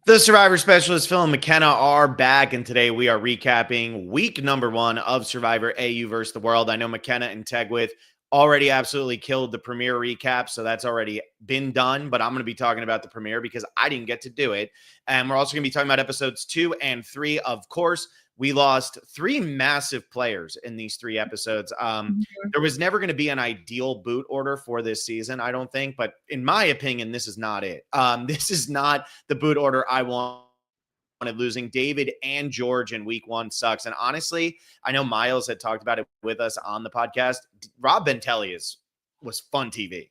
The Survivor Specialist, Phil and McKenna, are back, and today we are recapping week number 1 of Survivor AU versus the World. I know McKenna and Tegwith already absolutely killed the premiere recap, so that's already been done, but I'm going to be talking about the premiere because I didn't get to do it. And we're also going to be talking about episodes 2 and 3. Of course, we lost 3 massive players in these 3 episodes. There was never going to be an ideal boot order for this season, I don't think. But in my opinion, this is not it. This is not the boot order I wanted. Losing David and George in week 1 sucks. And honestly, I know Miles had talked about it with us on the podcast. Rob Bentelli was fun TV.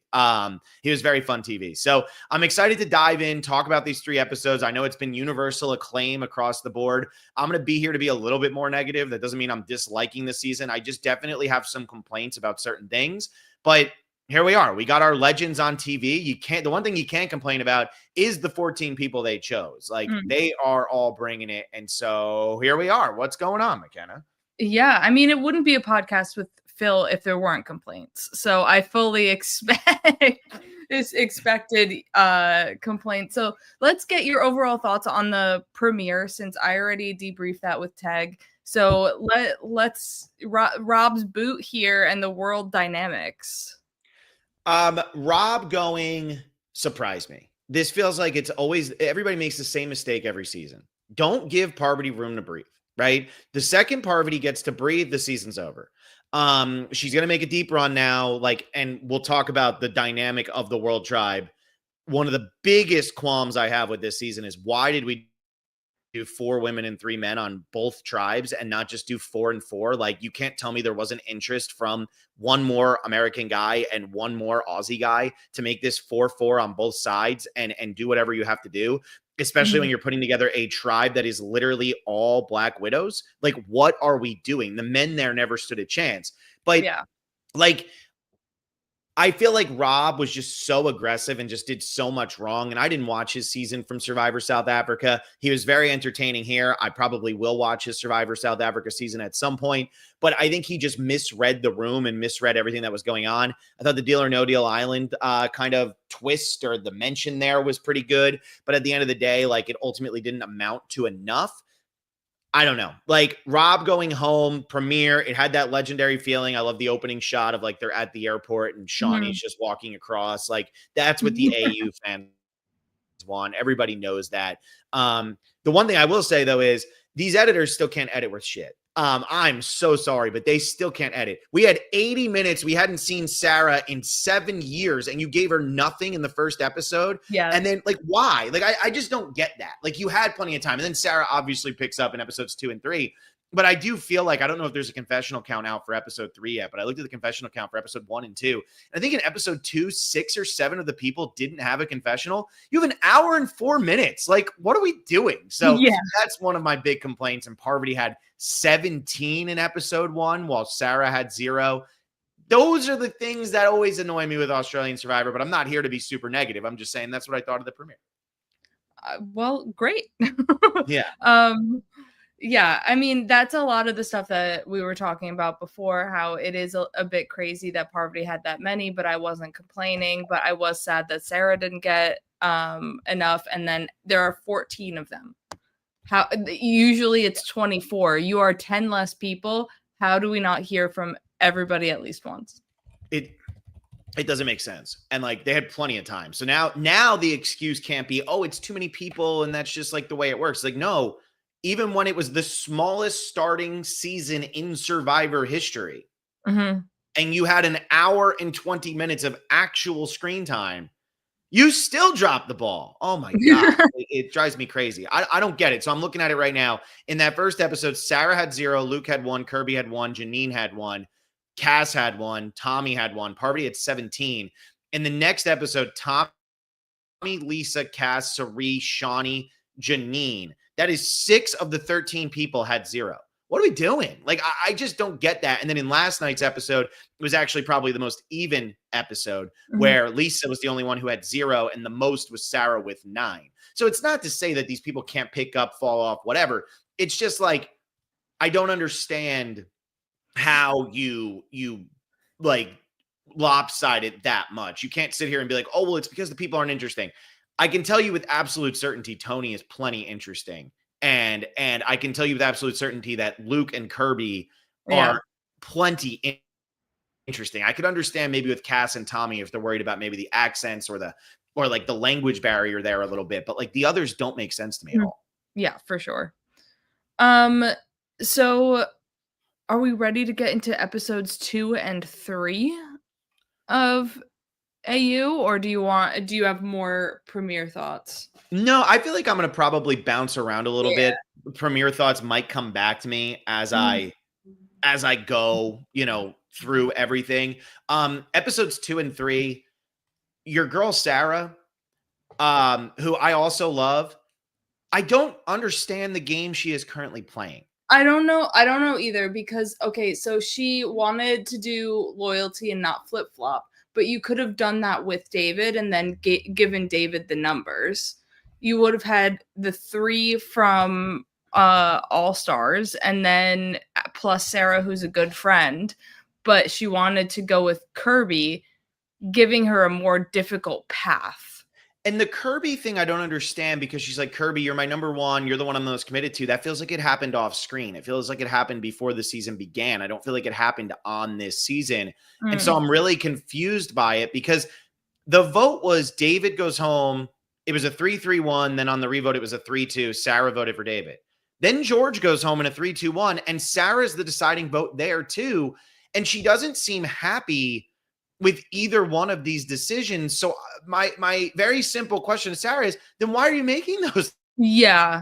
He was very fun TV. So I'm excited to dive in, talk about these 3 episodes. I know it's been universal acclaim across the board. I'm going to be here to be a little bit more negative. That doesn't mean I'm disliking the season. I just definitely have some complaints about certain things, but here we are. We got our legends on TV. The one thing you can't complain about is the 14 people they chose. Like they are all bringing it. And so here we are. What's going on, McKenna? Yeah. I mean, it wouldn't be a podcast with Phil if there weren't complaints. So I fully expected complaints. So let's get your overall thoughts on the premiere, since I already debriefed that with Teg. So let's Rob's boot here and the world dynamics. Rob going surprised me. This feels like it's always, everybody makes the same mistake every season. Don't give Parvati room to breathe, right? The second Parvati gets to breathe, the season's over. She's going to make a deep run now, and we'll talk about the dynamic of the World Tribe. One of the biggest qualms I have with this season is, why did we do 4 women and 3 men on both tribes and not just do 4 and 4? Like, you can't tell me there wasn't interest from one more American guy and one more Aussie guy to make this 4-4 on both sides and do whatever you have to do, especially when you're putting together a tribe that is literally all Black widows. Like, what are we doing? The men there never stood a chance. But yeah, like, I feel like Rob was just so aggressive and just did so much wrong. And I didn't watch his season from Survivor South Africa. He was very entertaining here. I probably will watch his Survivor South Africa season at some point, but I think he just misread the room and misread everything that was going on. I thought the Deal or No Deal Island kind of twist, or the mention there, was pretty good. But at the end of the day, like, it ultimately didn't amount to enough. I don't know. Like, Rob going home, premiere, it had that legendary feeling. I love the opening shot of, like, they're at the airport and Shawnee's just walking across. Like, that's what the AU fans want. Everybody knows that. The one thing I will say, though, is these editors still can't edit worth shit. I'm so sorry, but they still can't edit. We had 80 minutes. We hadn't seen Sarah in 7 years, and you gave her nothing in the first episode. Yeah. And then, like, why? Like, I just don't get that. Like, you had plenty of time. And then Sarah obviously picks up in episodes 2 and 3. But I do feel like, I don't know if there's a confessional count out for episode 3 yet, but I looked at the confessional count for episode 1 and 2. And I think in episode 2, 6 or 7 of the people didn't have a confessional. You have an hour and 4 minutes. Like, what are we doing? So that's one of my big complaints. And Parvati had 17 in episode 1, while Sarah had 0. Those are the things that always annoy me with Australian Survivor, but I'm not here to be super negative. I'm just saying that's what I thought of the premiere. Well, great. Yeah. Yeah, I mean, that's a lot of the stuff that we were talking about before, how it is a bit crazy that Parvati had that many, but I wasn't complaining. But I was sad that Sarah didn't get enough. And then there are 14 of them. How usually it's 24. You are 10 less people. How do we not hear from everybody at least once? It doesn't make sense. And, like, they had plenty of time. So now the excuse can't be, oh, it's too many people and that's just, like, the way it works. Like, no. Even when it was the smallest starting season in Survivor history, and you had an hour and 20 minutes of actual screen time, you still dropped the ball. Oh my God. It drives me crazy. I don't get it. So I'm looking at it right now. In that first episode, Sarah had 0, Luke had 1, Kirby had 1, Janine had 1, Cass had 1, Tommy had 1, Parvati had 17. In the next episode, Tommy, Lisa, Cass, Sari, Shawnee, Janine. That is 6 of the 13 people had 0. What are we doing? Like, I just don't get that. And then in last night's episode, it was actually probably the most even episode, where Lisa was the only one who had 0, and the most was Sarah with 9. So it's not to say that these people can't pick up, fall off, whatever. It's just like, I don't understand how you like lopsided that much. You can't sit here and be like, oh, well, it's because the people aren't interesting. I can tell you with absolute certainty, Tony is plenty interesting. And I can tell you with absolute certainty that Luke and Kirby Yeah. are plenty interesting. I could understand maybe with Cass and Tommy if they're worried about maybe the accents or like the language barrier there a little bit, but like the others don't make sense to me at all. Yeah, for sure. So are we ready to get into episodes 2 and 3 of AU, or do you have more premiere thoughts? No, I feel like I'm going to probably bounce around a little Yeah. bit. Premiere thoughts might come back to me as Mm. I go, through everything. Episodes 2 and 3, your girl Sarah, who I also love, I don't understand the game she is currently playing. I don't know either because okay, so she wanted to do loyalty and not flip-flop, but you could have done that with David and then given David the numbers. You would have had the 3 from All Stars and then plus Sarah who's a good friend, but she wanted to go with Kirby, giving her a more difficult path. And the Kirby thing, I don't understand because she's like, Kirby, you're my number one. You're the one I'm most committed to. That feels like it happened off screen. It feels like it happened before the season began. I don't feel like it happened on this season. And so I'm really confused by it because the vote was David goes home. It was a 3-3-1. Then on the revote, it was a 3-2. Sarah voted for David. Then George goes home in a 3-2-1. And Sarah's the deciding vote there too. And she doesn't seem happy with either one of these decisions. So my very simple question to Sarah is, then why are you making those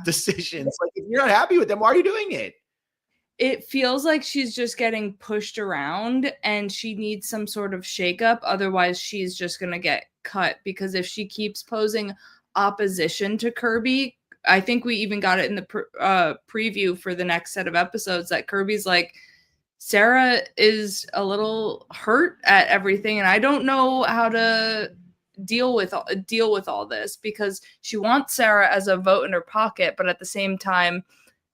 decisions? Like, if you're not happy with them, why are you doing it? It feels like she's just getting pushed around and she needs some sort of shakeup. Otherwise, she's just going to get cut because if she keeps posing opposition to Kirby, I think we even got it in the preview for the next set of episodes that Kirby's like, Sarah is a little hurt at everything and I don't know how to deal with all this because she wants Sarah as a vote in her pocket, but at the same time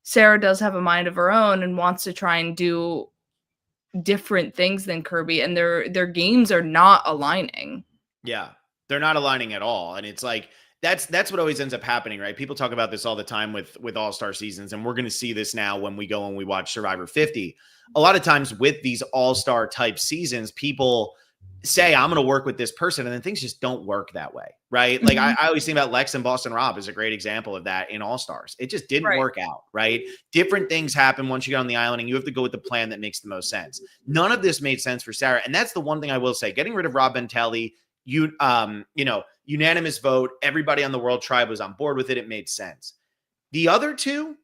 Sarah does have a mind of her own and wants to try and do different things than Kirby, and their games are not aligning. Yeah, they're not aligning at all, and it's like that's what always ends up happening, right? People talk about this all the time with All-Star seasons, and we're going to see this now when we go and we watch Survivor 50. A lot of times with these All-Star type seasons, people say, I'm going to work with this person, and then things just don't work that way, right? Like I always think about Lex and Boston Rob is a great example of that in All Stars. It just didn't work out, right? Different things happen once you get on the island, and you have to go with the plan that makes the most sense. None of this made sense for Sarah, and that's the one thing I will say. Getting rid of Rob Bentelli, unanimous vote. Everybody on the World Tribe was on board with it. It made sense. The other two,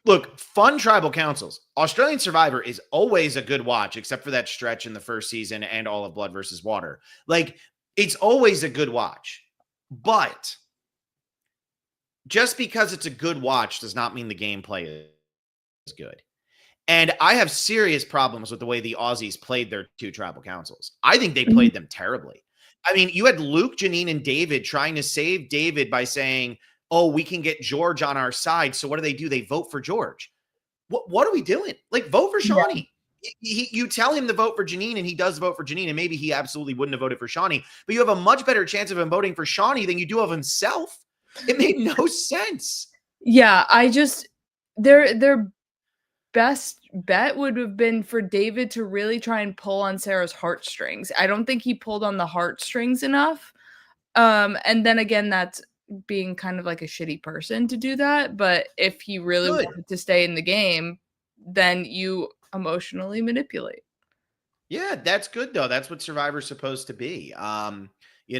look, fun tribal councils. Australian Survivor is always a good watch, except for that stretch in the first season and all of Blood versus Water. Like, it's always a good watch. But just because it's a good watch does not mean the gameplay is good. And I have serious problems with the way the Aussies played their two tribal councils. I think they played them terribly. I mean, you had Luke, Janine, and David trying to save David by saying, oh, we can get George on our side. So what do? They vote for George. What are we doing? Like, vote for Shawnee. Yeah. You tell him to vote for Janine, and he does vote for Janine, and maybe he absolutely wouldn't have voted for Shawnee, but you have a much better chance of him voting for Shawnee than you do of himself. It made no sense. Yeah, I just their best bet would have been for David to really try and pull on Sarah's heartstrings. I don't think he pulled on the heartstrings enough. And then again, that's being kind of like a shitty person to do that. But if he really wanted to stay in the game, then you emotionally manipulate. Yeah, that's good though. That's what Survivor's supposed to be. Be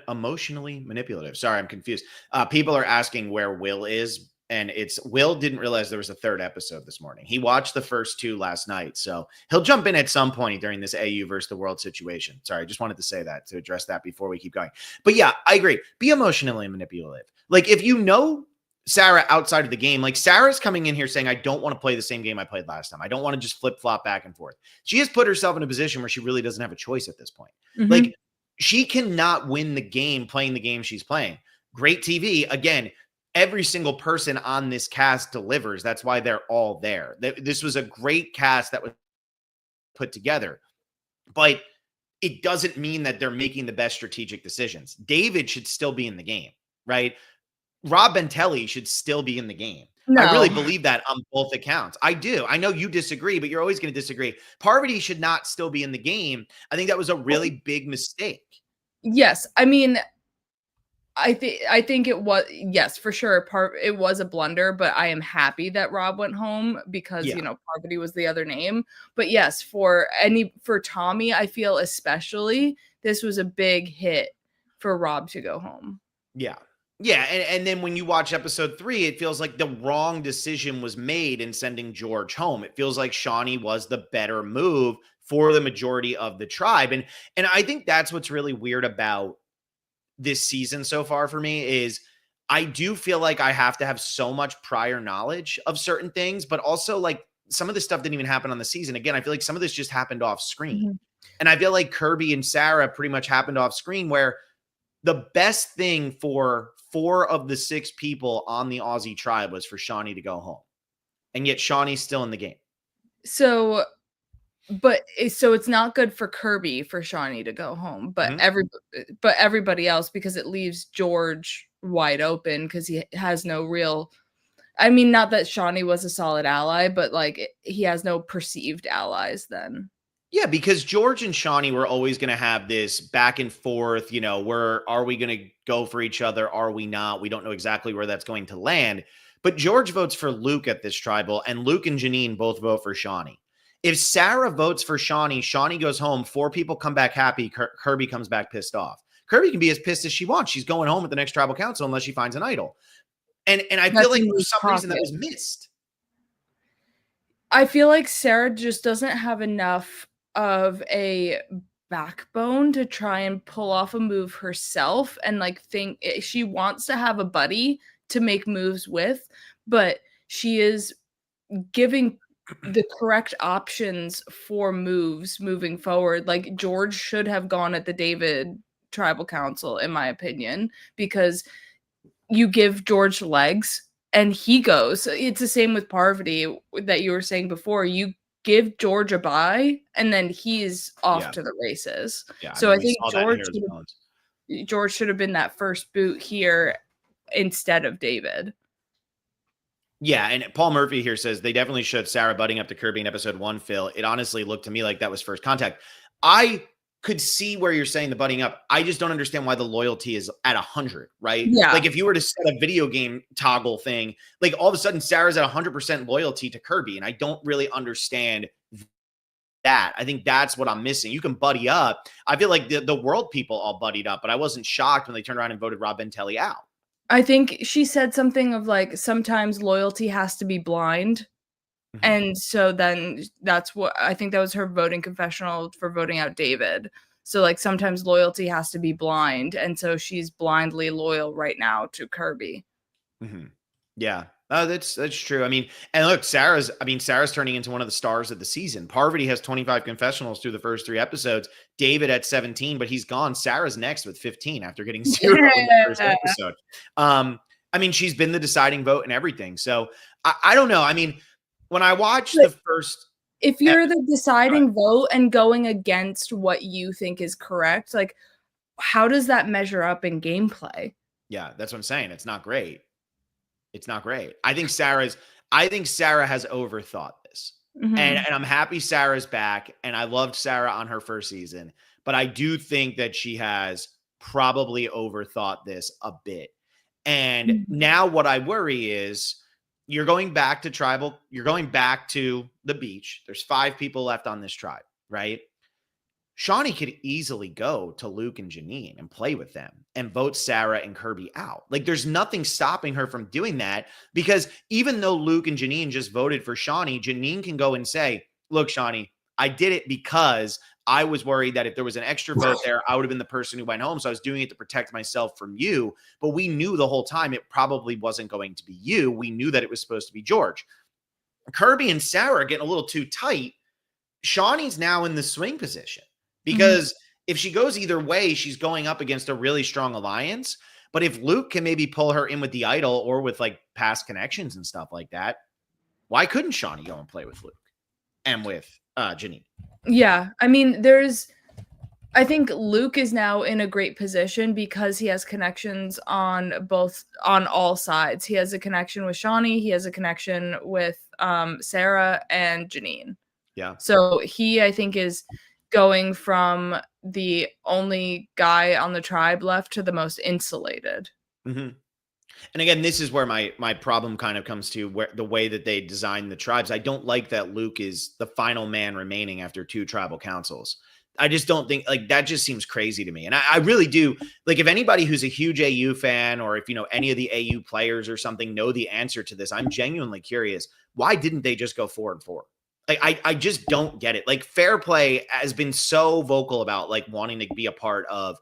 emotionally manipulative. Sorry, I'm confused. People are asking where Will is, and Will didn't realize there was a third episode this morning. He watched the first two last night, so he'll jump in at some point during this AU versus the world situation. Sorry, I just wanted to say that to address that before we keep going. But yeah, I agree. Be emotionally manipulative. Like, if you know Sarah outside of the game, like Sarah's coming in here saying, I don't want to play the same game I played last time. I don't want to just flip flop back and forth. She has put herself in a position where she really doesn't have a choice at this point. Mm-hmm. Like, she cannot win the game playing the game she's playing. Great TV. Again, every single person on this cast delivers. That's why they're all there. This was a great cast that was put together. But it doesn't mean that they're making the best strategic decisions. David should still be in the game, right? Rob Bentelli should still be in the game. I No. really believe that on both accounts. I do. I know you disagree, but you're always going to disagree. Parvati should not still be in the game. I think that was a really big mistake. Yes. I mean, I think it was, yes, for sure. It was a blunder, but I am happy that Rob went home because, Yeah. Parvati was the other name. But yes, for Tommy, I feel especially this was a big hit for Rob to go home. Yeah. Yeah. And then when you watch episode 3, it feels like the wrong decision was made in sending George home. It feels like Shawnee was the better move for the majority of the tribe. And I think that's what's really weird about this season so far for me is I do feel like I have to have so much prior knowledge of certain things, but also like some of this stuff didn't even happen on the season. Again, I feel like some of this just happened off screen. Mm-hmm. And I feel like Kirby and Sarah pretty much happened off screen, where the best thing for 4 of the 6 people on the Aussie tribe was for Shawnee to go home. And yet Shawnee's still in the game. So it's not good for Kirby for Shawnee to go home, but everybody else, because it leaves George wide open because he has no real. I mean, not that Shawnee was a solid ally, but like he has no perceived allies then. Yeah, because George and Shawnee were always going to have this back and forth, are we going to go for each other? Are we not? We don't know exactly where that's going to land. But George votes for Luke at this tribal, and Luke and Janine both vote for Shawnee. If Sarah votes for Shawnee, Shawnee goes home, 4 people come back happy, Kirby comes back pissed off. Kirby can be as pissed as she wants. She's going home at the next tribal council unless she finds an idol. And I feel like for some reason that was missed. I feel like Sarah just doesn't have enough of a backbone to try and pull off a move herself, and like think she wants to have a buddy to make moves with, but she is giving the correct options for moves moving forward. Like George should have gone at the David tribal council, in my opinion, because you give George legs and he goes. It's the same with Parvati that you were saying before. You give George a bye and then he's off to the races. Yeah, so I think George should have been that first boot here instead of David. Yeah, and Paul Murphy here says they definitely showed Sarah butting up to Kirby in episode 1, Phil. It honestly looked to me like that was first contact. I could see where you're saying the butting up. I just don't understand why the loyalty is at 100, right? Yeah. Like if you were to set a video game toggle thing, like all of a sudden Sarah's at 100% loyalty to Kirby, and I don't really understand that. I think that's what I'm missing. You can buddy up. I feel like the world people all buddied up, but I wasn't shocked when they turned around and voted Rob Bentelli out. I think she said something of like, sometimes loyalty has to be blind. Mm-hmm. And so then that's what I think that was her voting confessional for voting out David. So like sometimes loyalty has to be blind. And so she's blindly loyal right now to Kirby. Mm-hmm. Yeah. Oh, that's true. I mean, and look, Sarah's turning into one of the stars of the season. Parvati has 25 confessionals through the first 3 episodes. David at 17, but he's gone. Sarah's next with 15 after getting 0 in the first episode. I mean, she's been the deciding vote and everything. So I don't know. I mean, when I watched the first, if you're the deciding vote and going against what you think is correct, like how does that measure up in gameplay? Yeah, that's what I'm saying. It's not great. It's not great. I think Sarah has overthought this. Mm-hmm. And I'm happy Sarah's back. And I loved Sarah on her first season. But I do think that she has probably overthought this a bit. And now what I worry is you're going back to tribal. You're going back to the beach. There's 5 people left on this tribe, right? Shawnee could easily go to Luke and Janine and play with them and vote Sarah and Kirby out. Like there's nothing stopping her from doing that, because even though Luke and Janine just voted for Shawnee, Janine can go and say, look, Shawnee, I did it because I was worried that if there was an extra vote there, I would have been the person who went home. So I was doing it to protect myself from you. But we knew the whole time it probably wasn't going to be you. We knew that it was supposed to be George. Kirby and Sarah are getting a little too tight. Shawnee's now in the swing position. Because if she goes either way, she's going up against a really strong alliance. But if Luke can maybe pull her in with the idol or with like past connections and stuff like that, why couldn't Shawnee go and play with Luke and with Janine? Yeah. I mean, I think Luke is now in a great position because he has connections on all sides. He has a connection with Shawnee, he has a connection with Sarah and Janine. Yeah. So he, I think, is going from the only guy on the tribe left to the most insulated. Mm-hmm. And again, this is where my problem kind of comes to, where the way that they design the tribes. I don't like that Luke is the final man remaining after 2 tribal councils. I just don't think, like, that just seems crazy to me. And I really do, like, if anybody who's a huge AU fan, or if, any of the AU players or something know the answer to this, I'm genuinely curious. Why didn't they just go 4-4? Like, I just don't get it. Like, Fair Play has been so vocal about, like, wanting to be a part of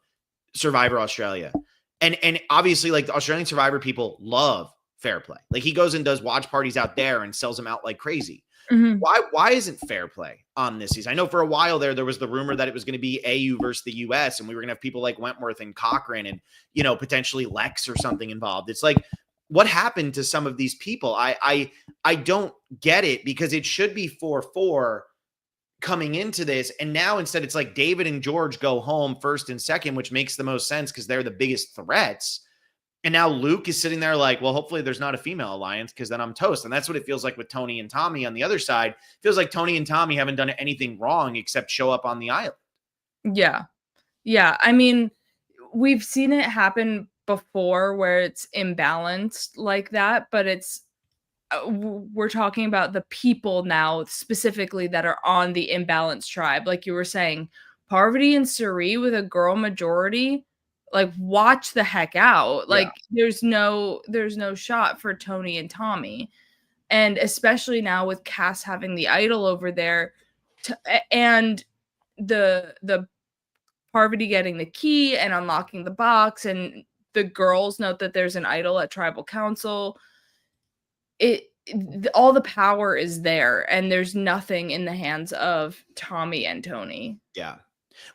Survivor Australia. And obviously, like, the Australian Survivor people love Fair Play. Like, he goes and does watch parties out there and sells them out like crazy. Mm-hmm. Why isn't Fair Play on this season? I know for a while there was the rumor that it was going to be AU versus the US, and we were going to have people like Wentworth and Cochran and, potentially Lex or something involved. It's like, what happened to some of these people? I don't get it, because it should be 4-4 coming into this. And now instead it's like David and George go home first and second, which makes the most sense because they're the biggest threats. And now Luke is sitting there like, well, hopefully there's not a female alliance, because then I'm toast. And that's what it feels like with Tony and Tommy on the other side. It feels like Tony and Tommy haven't done anything wrong except show up on the island. Yeah. Yeah. I mean, we've seen it happen before where it's imbalanced like that, but we're talking about the people now specifically that are on the imbalanced tribe. Like you were saying, Parvati and Suri with a girl majority, like, watch the heck out. Like, there's no shot for Tony and Tommy. And especially now with Cass having the idol over there, and the Parvati getting the key and unlocking the box, and the girls note that there's an idol at tribal council. All the power is there, and there's nothing in the hands of Tommy and Tony. Yeah.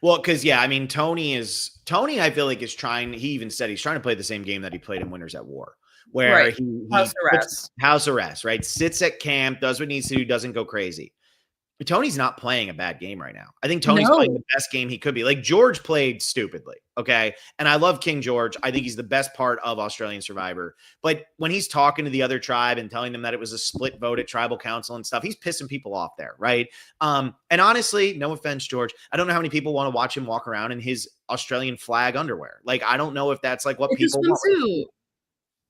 Well, because I mean, Tony, I feel like is trying. He even said he's trying to play the same game that he played in Winners at War, where Right. he House arrest, right? Sits at camp, does what needs to do, doesn't go crazy. But Tony's not playing a bad game right now. I think Tony's playing the best game he could be. Like, George played stupidly, okay? And I love King George. I think he's the best part of Australian Survivor. But when he's talking to the other tribe and telling them that it was a split vote at tribal council and stuff, he's pissing people off there, right? And honestly, no offense, George, I don't know how many people want to watch him walk around in his Australian flag underwear. Like, I don't know if that's like what It's people a swimsuit. want.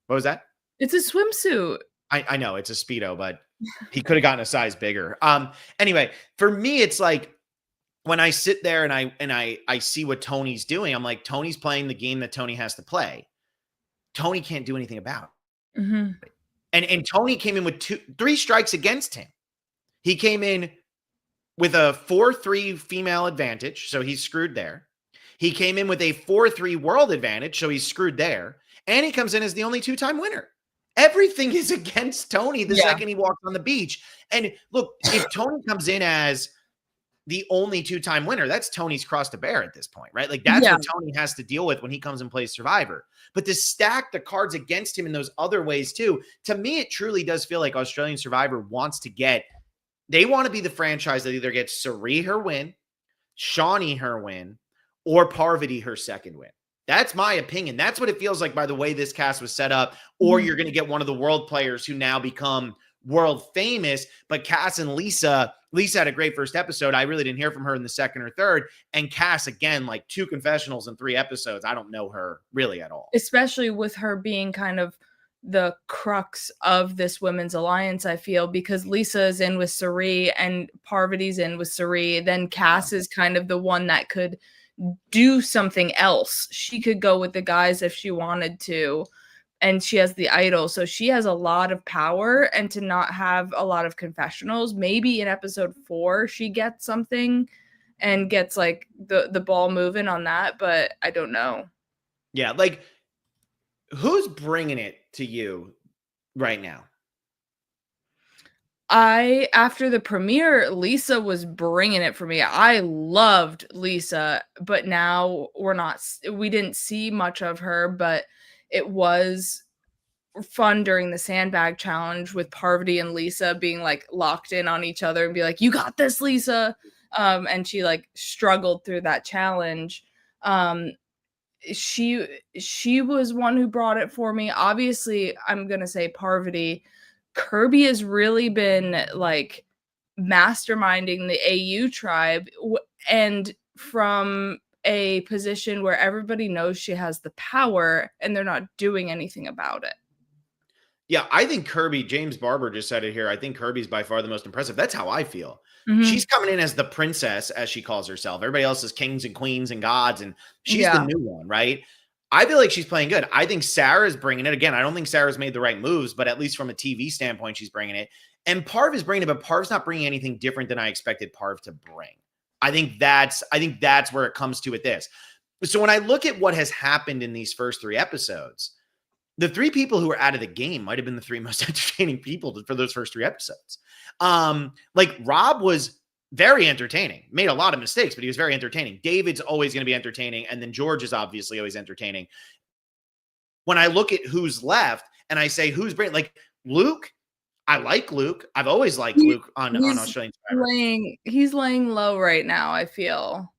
What was that? It's a swimsuit. I know it's a Speedo, but he could have gotten a size bigger. Anyway, for me, it's like, when I sit there and I see what Tony's doing, I'm like, Tony's playing the game that Tony has to play. Tony can't do anything about it. Mm-hmm. And Tony came in with 3 strikes against him. He came in with a 4-3 female advantage, so he's screwed there. He came in with a 4-3 world advantage, so he's screwed there. And he comes in as the only 2-time winner. Everything is against Tony the second he walks on the beach. And look, if Tony comes in as the only 2-time winner, that's Tony's cross to bear at this point, right? Like, that's what Tony has to deal with when he comes and plays Survivor. But to stack the cards against him in those other ways too, to me, it truly does feel like Australian Survivor wants to they want to be the franchise that either gets Suri her win, Shawnee her win, or Parvati her second win. That's my opinion. That's what it feels like by the way this cast was set up. Or you're going to get one of the world players who now become world famous. But Cass and Lisa had a great first episode. I really didn't hear from her in the second or third. And Cass, again, like 2 confessionals in 3 episodes. I don't know her really at all. Especially with her being kind of the crux of this women's alliance, I feel, because Lisa is in with Suri and Parvati's in with Suri. Then Cass is kind of the one that could do something else. She could go with the guys if she wanted to, and she has the idol, so she has a lot of power. And to not have a lot of confessionals, maybe in episode 4 she gets something and gets like the ball moving on that, but I don't know. Yeah, like, who's bringing it to you right now? After the premiere, Lisa was bringing it for me. I loved Lisa, but now we didn't see much of her, but it was fun during the sandbag challenge with Parvati and Lisa being like locked in on each other and be like, you got this, Lisa. and she like struggled through that challenge. She was one who brought it for me. Obviously, I'm gonna say Parvati. Kirby has really been like masterminding the AU tribe, and from a position where everybody knows she has the power and they're not doing anything about it. Yeah, I think Kirby, James Barber just said it here. I think Kirby's by far the most impressive. That's how I feel. Mhm. She's coming in as the princess, as she calls herself. Everybody else is kings and queens and gods, and she's the Yeah. new one, right? I feel like she's playing good. I think Sarah's bringing it. Again, I don't think Sarah's made the right moves, but at least from a TV standpoint, she's bringing it. And Parv is bringing it, but Parv's not bringing anything different than I expected Parv to bring. I think that's where it comes to with this. So when I look at what has happened in these first 3 episodes, the 3 people who were out of the game might have been the 3 most entertaining people for those first 3 episodes. Like Rob was very entertaining, made a lot of mistakes, but he was very entertaining. David's always going to be entertaining. And then George is obviously always entertaining. When I look at who's left and I say, who's bringing, like Luke, I like Luke. I've always liked Luke on Australian Survivor. He's laying low right now, I feel.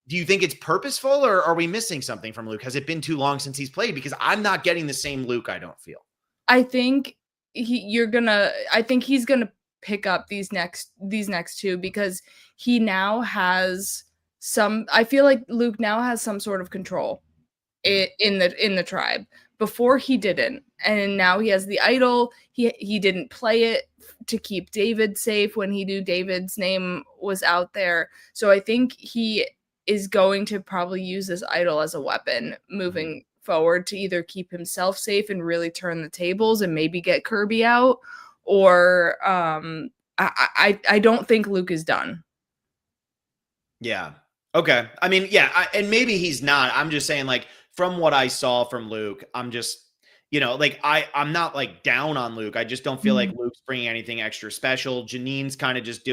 Do you think it's purposeful, or are we missing something from Luke? Has it been too long since he's played? Because I'm not getting the same Luke, I don't feel. I think he's gonna pick up these next 2 because he now has I feel like Luke now has some sort of control in the tribe. Before he didn't, and now he has the idol. He didn't play it to keep David safe when he knew David's name was out there. So I think he is going to probably use this idol as a weapon moving forward to either keep himself safe and really turn the tables and maybe get Kirby out, or I don't think Luke is done. Yeah. Okay. I mean, yeah, and maybe he's not. I'm just saying, like, from what I saw from Luke, I'm just, like I'm not like down on Luke. I just don't feel like Luke's bringing anything extra special. Janine's kind of just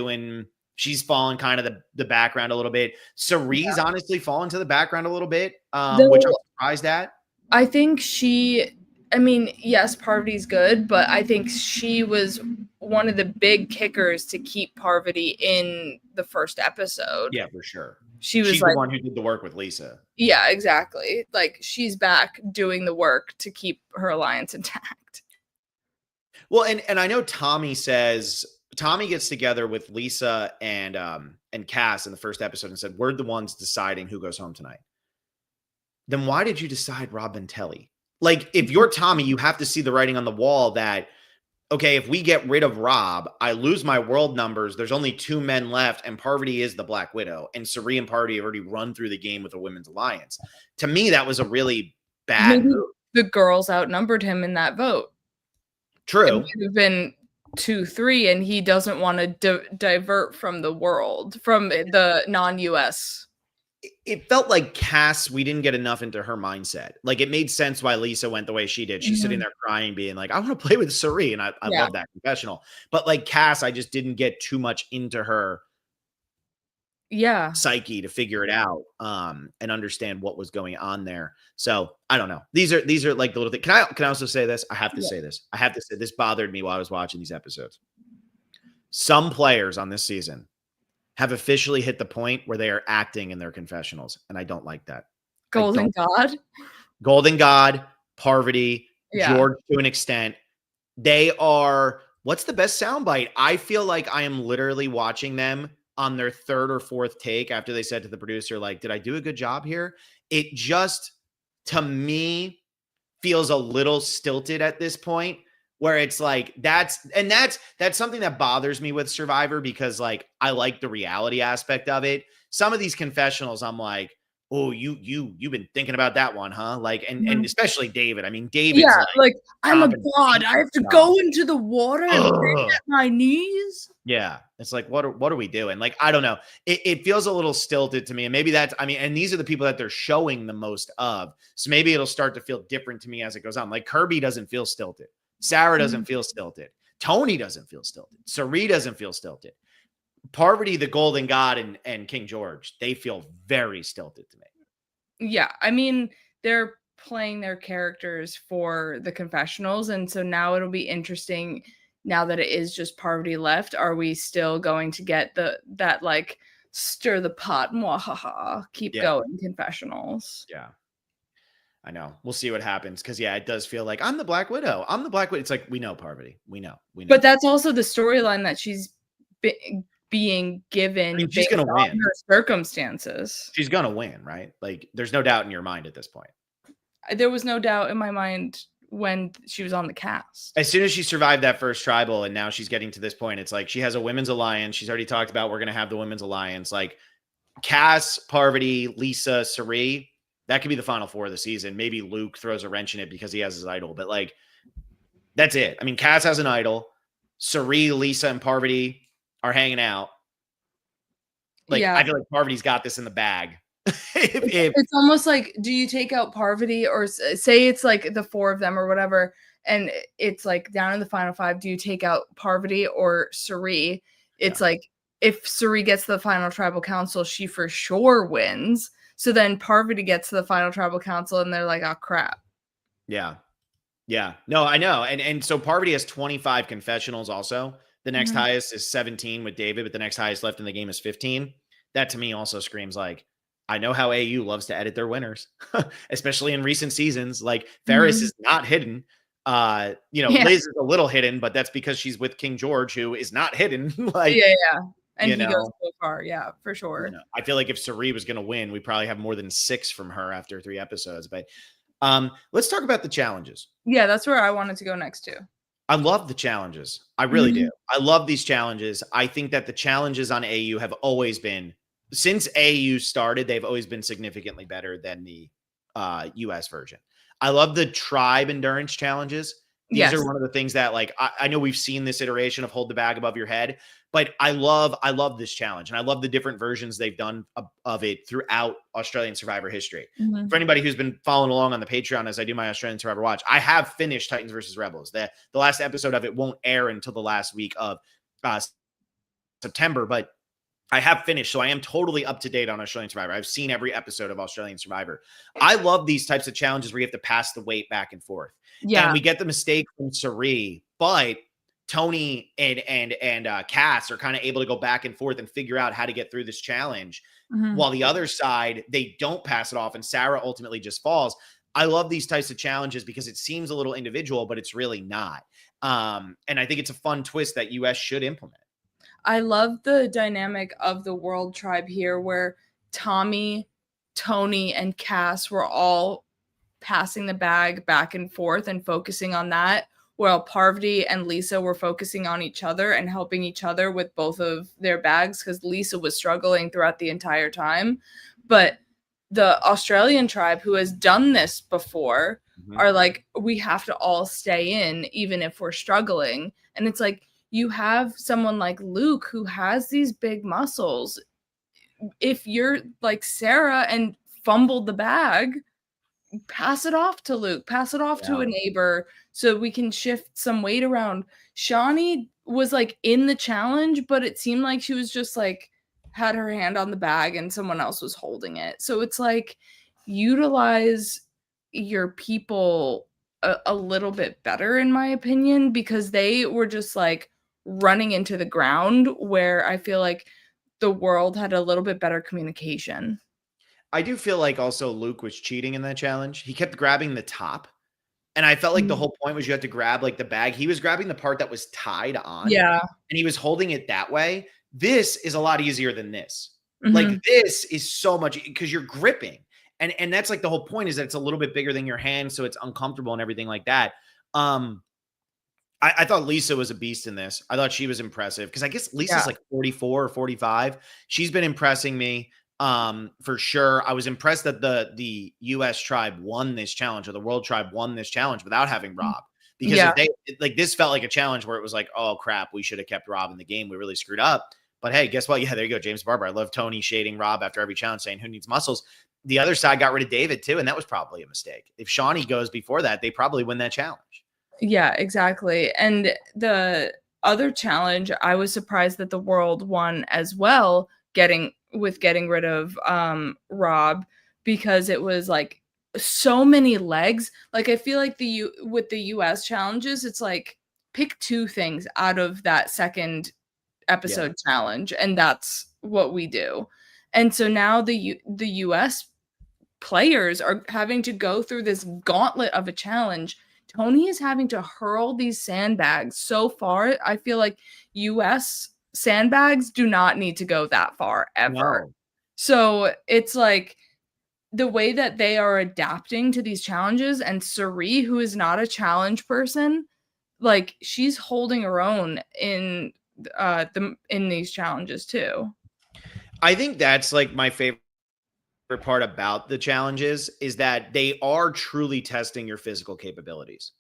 she's fallen kind of the background a little bit. Cerie's honestly fallen to the background a little bit, which I'm surprised at. I think yes, Parvati's good, but I think she was one of the big kickers to keep Parvati in the first episode. Yeah, for sure. She's the one who did the work with Lisa. Yeah, exactly. Like she's back doing the work to keep her alliance intact. Well, and I know Tommy gets together with Lisa and Cass in the first episode and said, we're the ones deciding who goes home tonight. Then why did you decide Rob Ventelli? Like, if you're Tommy, you have to see the writing on the wall that, okay, if we get rid of Rob, I lose my world numbers. There's only 2 men left, and Parvati is the Black Widow. And Cirie and Parvati have already run through the game with a women's alliance. To me, that was a really bad move. The girls outnumbered him in that vote. True. It would have been 2-3, and he doesn't want to divert from the world, from the non-US. It felt like Cass, we didn't get enough into her mindset. Like, it made sense why Lisa went the way she did. She's sitting there crying, being like, I want to play with Cirie. And I love that confessional. But like Cass, I just didn't get too much into her psyche to figure it out and understand what was going on there. So I don't know. These are like the little things. Can I also say this? I have to say this. This bothered me while I was watching these episodes. Some players on this season have officially hit the point where they are acting in their confessionals, and I don't like that. Golden God, Parvati, George to an extent. They are, what's the best soundbite? I feel like I am literally watching them on their 3rd or 4th take after they said to the producer, like, did I do a good job here? It just, to me, feels a little stilted at this point, where it's like, that's something that bothers me with Survivor, because like, I like the reality aspect of it. Some of these confessionals, I'm like, oh, you've been thinking about that one, huh? Like, and especially David. I mean, David's like I'm a god. I have to go into the water and bend at my knees. Yeah. It's like, what are we doing? Like, I don't know. It feels a little stilted to me. And maybe and these are the people that they're showing the most of. So maybe it'll start to feel different to me as it goes on. Like Kirby doesn't feel stilted. Sarah doesn't feel stilted. Tony doesn't feel stilted. Cirie doesn't feel stilted. Parvati, the Golden God, and King George, they feel very stilted to me. Yeah. I mean, they're playing their characters for the confessionals. And so now it'll be interesting, now that it is just Parvati left. Are we still going to get that like stir the pot, mwahaha, keep Yeah. going, confessionals. Yeah. I know. We'll see what happens. Cause yeah, it does feel like I'm the Black Widow. I'm the Black Widow. It's like, we know, Parvati. We know. But that's also the storyline that she's being I given mean, she's based gonna on win. her circumstances. She's gonna win, right? Like, there's no doubt in your mind at this point. There was no doubt in my mind when she was on the cast. As soon as she survived that first tribal and now she's getting to this point, it's like she has a women's alliance. She's already talked about we're gonna have the women's alliance. Like Cass, Parvati, Lisa, Sari, that could be the final four of the season. Maybe Luke throws a wrench in it because he has his idol, but like that's it. I mean, Cass has an idol. Sari, Lisa, and Parvati are hanging out. Like, Yeah. I feel like Parvati's got this in the bag. It's almost like, do you take out Parvati, or say it's like the four of them or whatever, and it's like down in the final five, do you take out Parvati or Sari? It's like, if Sari gets to the final tribal council, she for sure wins. So then Parvati gets to the final tribal council and they're like, oh crap. Yeah. Yeah. No, I know. And so Parvati has 25 confessionals also. The next highest is 17 with David, but the next highest left in the game is 15. That to me also screams like, I know how AU loves to edit their winners, especially in recent seasons. Like Ferris is not hidden. Liz is a little hidden, but that's because she's with King George, who is not hidden. Like, yeah. And he goes so far. Yeah, for sure. I feel like if Sari was going to win, we probably have more than 6 from her after 3 episodes. But let's talk about the challenges. Yeah, that's where I wanted to go next too. I love the challenges. I really do. I love these challenges. I think that the challenges on AU have always been, since AU started, they've always been significantly better than the US version. I love the tribe endurance challenges. These are one of the things that, like, I know we've seen this iteration of hold the bag above your head, but I love this challenge, and I love the different versions they've done of it throughout Australian Survivor history. For anybody who's been following along on the Patreon as I do my Australian Survivor watch, I have finished Titans versus Rebels. The last episode of it won't air until the last week of September, but I have finished, so I am totally up to date on Australian Survivor. I've seen every episode of Australian Survivor. I love these types of challenges where you have to pass the weight back and forth. Yeah. And we get the mistake from Sari, but Tony and Cass are kind of able to go back and forth and figure out how to get through this challenge. While the other side, they don't pass it off, and Sarah ultimately just falls. I love these types of challenges because it seems a little individual, but it's really not. And I think it's a fun twist that US should implement. I love the dynamic of the world tribe here where Tommy, Tony, and Cass were all passing the bag back and forth and focusing on that, while Parvati and Lisa were focusing on each other and helping each other with both of their bags, because Lisa was struggling throughout the entire time. But the Australian tribe, who has done this before, are like, we have to all stay in even if we're struggling. And it's like, you have someone like Luke who has these big muscles. If you're like Sarah and fumbled the bag, pass it off to Luke, pass it off to a neighbor so we can shift some weight around. Shawnee was like in the challenge, but it seemed like she was just like had her hand on the bag and someone else was holding it. So it's like, utilize your people a little bit better, in my opinion, because they were just like running into the ground, where I feel like the world had a little bit better communication. I do feel like also Luke was cheating in that challenge. He kept grabbing the top, and I felt like the whole point was you had to grab like the bag. He was grabbing the part that was tied on, and he was holding it that way. This is a lot easier than this. Like, this is so much, because you're gripping, and that's like the whole point, is that it's a little bit bigger than your hand, so it's uncomfortable and everything like that. I thought Lisa was a beast in this. I thought she was impressive, because I guess Lisa's like 44 or 45. She's been impressing me for sure. I was impressed that the US tribe won this challenge, or the world tribe won this challenge without having Rob, because if they like, this felt like a challenge where it was like, oh crap, we should have kept Rob in the game. We really screwed up. But hey, guess what? Yeah, there you go. James Barber. I love Tony shading Rob after every challenge, saying who needs muscles. The other side got rid of David too, and that was probably a mistake. If Shawnee goes before that, they probably win that challenge. Yeah, exactly. And the other challenge, I was surprised that the world won as well, getting rid of Rob, because it was like so many legs. Like, I feel like with the US challenges, it's like pick 2 things out of that second episode challenge, and that's what we do. And so now the US players are having to go through this gauntlet of a challenge. Tony is having to hurl these sandbags so far. I feel like US sandbags do not need to go that far ever. No. So it's like the way that they are adapting to these challenges, and Suri, who is not a challenge person, like she's holding her own in these challenges too. I think that's like my favorite part about the challenges is that they are truly testing your physical capabilities.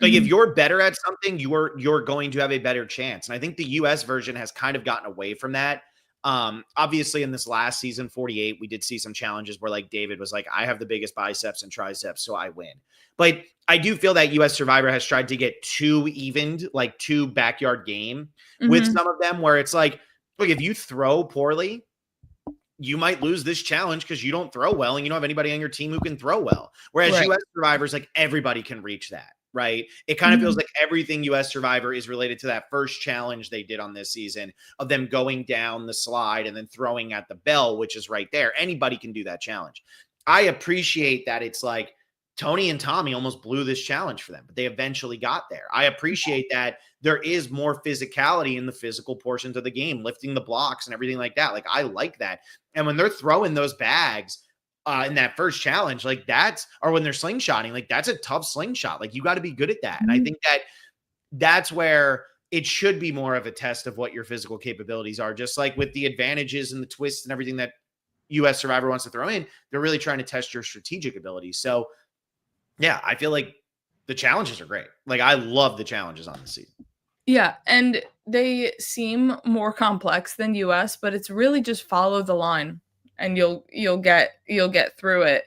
Like if you're better at something, you're going to have a better chance. And I think the US version has kind of gotten away from that. Obviously in this last season 48, we did see some challenges where like David was like, I have the biggest biceps and triceps, so I win. But I do feel that US Survivor has tried to get too evened, like too backyard game with some of them, where it's like, look, if you throw poorly, you might lose this challenge because you don't throw well and you don't have anybody on your team who can throw well. Whereas US Survivors, like everybody can reach that, right? It kind of feels like everything US Survivor is related to that first challenge they did on this season of them going down the slide and then throwing at the bell, which is right there. Anybody can do that challenge. I appreciate that it's like Tony and Tommy almost blew this challenge for them, but they eventually got there. I appreciate that there is more physicality in the physical portions of the game, lifting the blocks and everything like that. Like, I like that. And when they're throwing those bags in that first challenge, like that's, or when they're slingshotting, like that's a tough slingshot. Like you got to be good at that. And I think that that's where it should be more of a test of what your physical capabilities are. Just like with the advantages and the twists and everything that US Survivor wants to throw in, they're really trying to test your strategic abilities. So yeah, I feel like the challenges are great. Like I love the challenges on the season. Yeah, and they seem more complex than US, but it's really just follow the line and you'll get through it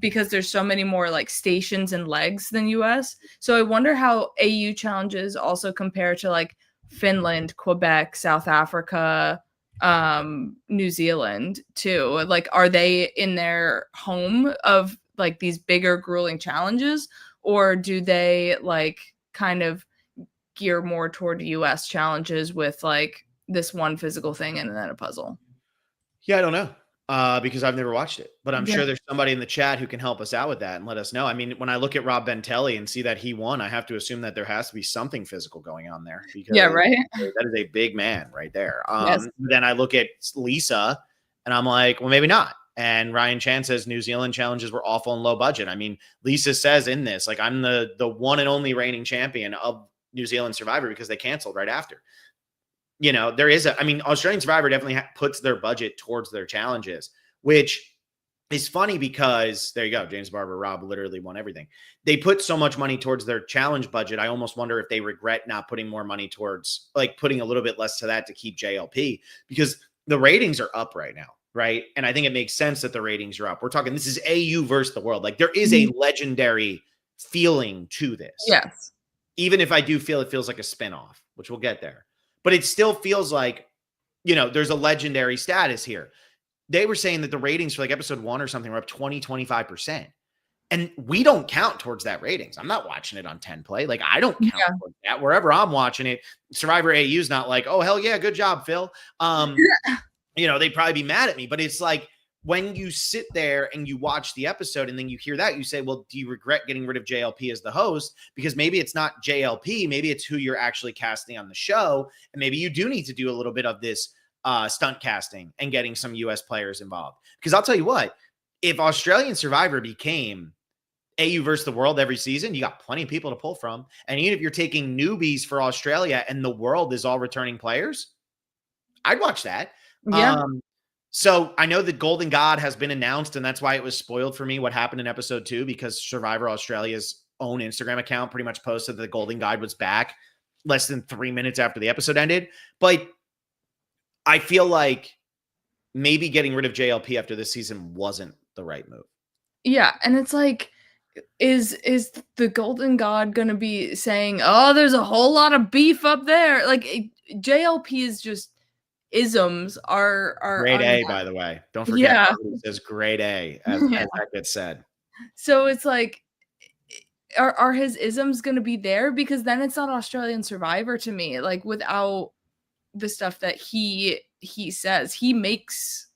because there's so many more like stations and legs than US. So I wonder how AU challenges also compare to like Finland, Quebec, South Africa, New Zealand too. Like are they in their home of like these bigger grueling challenges, or do they like kind of gear more toward US challenges with like this one physical thing and then a puzzle? Yeah, I don't know. Because I've never watched it, but I'm sure there's somebody in the chat who can help us out with that and let us know. I mean, when I look at Rob Bentelli and see that he won, I have to assume that there has to be something physical going on there because right. that is a big man right there. Yes. Then I look at Lisa and I'm like, well, maybe not. And Ryan Chan says New Zealand challenges were awful and low budget. I mean, Lisa says in this, like, I'm the one and only reigning champion of New Zealand Survivor because they canceled right after. You know, there is Australian Survivor definitely puts their budget towards their challenges, which is funny because there you go. James Barber, Rob literally won everything. They put so much money towards their challenge budget. I almost wonder if they regret not putting more money towards, like, putting a little bit less to that to keep JLP, because the ratings are up right now. Right. And I think it makes sense that the ratings are up. We're talking, this is AU versus the world. Like there is a legendary feeling to this. Yes. Even if I do feel it feels like a spinoff, which we'll get there, but it still feels like, you know, there's a legendary status here. They were saying that the ratings for like episode 1 or something were up 20-25%. And we don't count towards that ratings. I'm not watching it on 10 play. Like I don't count towards that. Wherever I'm watching it, Survivor AU is not like, oh, hell yeah, good job, Phil. You know, they'd probably be mad at me, but it's like when you sit there and you watch the episode and then you hear that, you say, well, do you regret getting rid of JLP as the host? Because maybe it's not JLP, maybe it's who you're actually casting on the show. And maybe you do need to do a little bit of this stunt casting and getting some US players involved. Because I'll tell you what, if Australian Survivor became AU versus the world every season, you got plenty of people to pull from. And even if you're taking newbies for Australia and the world is all returning players, I'd watch that. Yeah. So I know the Golden God has been announced, and that's why it was spoiled for me what happened in episode 2, because Survivor Australia's own Instagram account pretty much posted that the Golden God was back less than 3 minutes after the episode ended. But I feel like maybe getting rid of JLP after this season wasn't the right move. Yeah, and it's like, is the Golden God gonna be saying, oh, there's a whole lot of beef up there? Like JLP is just isms are grade A, by the way. Don't forget, it says grade A, as that gets said. So it's like, are his isms going to be there? Because then it's not Australian Survivor to me. Like without the stuff that he says. He makes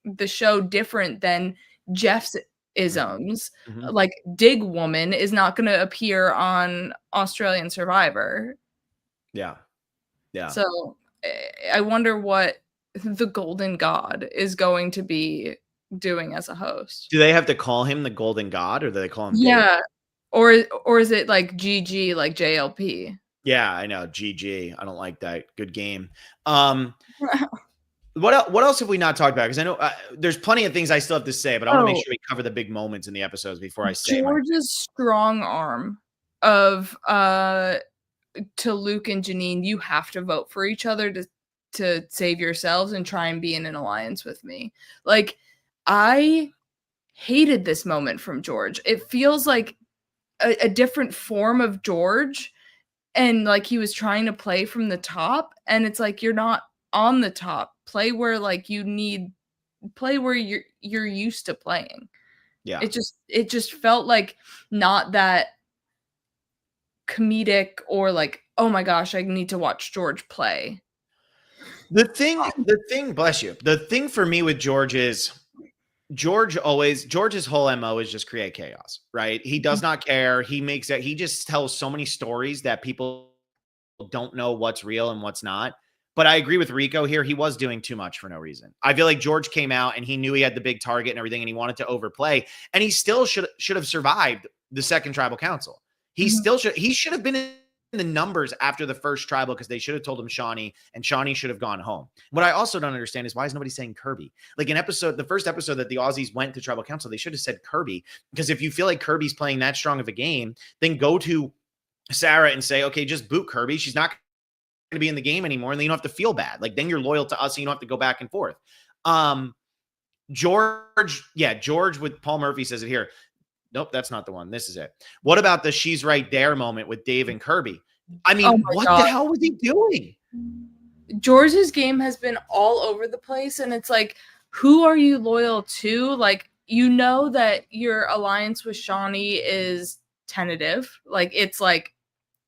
the show different than Jeff's isms. Mm-hmm. Like Dig Woman is not going to appear on Australian Survivor. Yeah. Yeah. So I wonder what the Golden God is going to be doing as a host. Do they have to call him the Golden God, or do they call him Dave? Yeah. Or is it like GG, like JLP? Yeah, I know. GG. I don't like that. Good game. What else have we not talked about? Because I know there's plenty of things I still have to say, but I want to make sure we cover the big moments in the episodes before I say George's strong arm of to Luke and Janine, you have to vote for each other to save yourselves and try and be in an alliance with me. Like, I hated this moment from George. It feels like a different form of George, and like he was trying to play from the top, and it's like you're not on the top. Play where like play where you're used to playing. Yeah. It just felt like not that comedic or like, oh my gosh, I need to watch George play. The thing, bless you. The thing for me with George is George's whole MO is just create chaos, right? He does not care. He just tells so many stories that people don't know what's real and what's not. But I agree with Rico here. He was doing too much for no reason. I feel like George came out and he knew he had the big target and everything, and he wanted to overplay. And he still should have survived the second tribal council. He should have been in the numbers after the first tribal, because they should have told him Shawnee, and Shawnee should have gone home. What I also don't understand is why is nobody saying Kirby? Like the first episode that the Aussies went to tribal council, they should have said Kirby. Because if you feel like Kirby's playing that strong of a game, then go to Sarah and say, okay, just boot Kirby. She's not to be in the game anymore, and then you don't have to feel bad. Like, then you're loyal to us and you don't have to go back and forth. George with Paul Murphy says it here. Nope, that's not the one. This is it. What about the she's right there moment with Dave and Kirby? I mean, what the hell was he doing? George's game has been all over the place, and it's like, who are you loyal to? Like, you know that your alliance with Shawnee is tentative. Like, it's like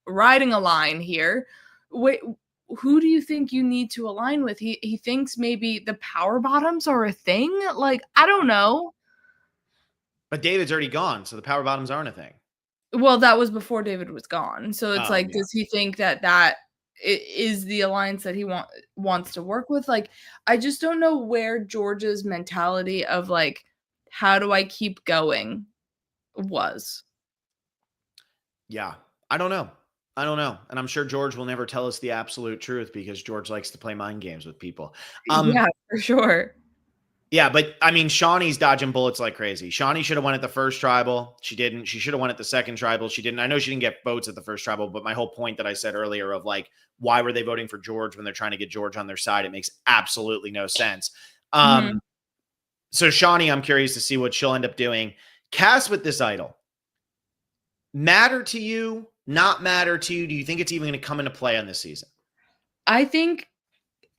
riding a line here. Wait, who do you think you need to align with? He thinks maybe the power bottoms are a thing. Like, I don't know. But David's already gone, so the power bottoms aren't a thing. Well, that was before David was gone. So it's does he think that is the alliance that he wants to work with? Like, I just don't know where George's mentality of like, how do I keep going was. Yeah, I don't know. And I'm sure George will never tell us the absolute truth, because George likes to play mind games with people. Yeah, for sure. Yeah, but I mean, Shawnee's dodging bullets like crazy. Shawnee should have won at the first tribal. She didn't. She should have won at the second tribal. She didn't. I know she didn't get votes at the first tribal, but my whole point that I said earlier of like, why were they voting for George when they're trying to get George on their side? It makes absolutely no sense. So Shawnee, I'm curious to see what she'll end up doing. Cass with this idol. Matter to you? Not matter to you? Do you think it's even going to come into play on this season? I think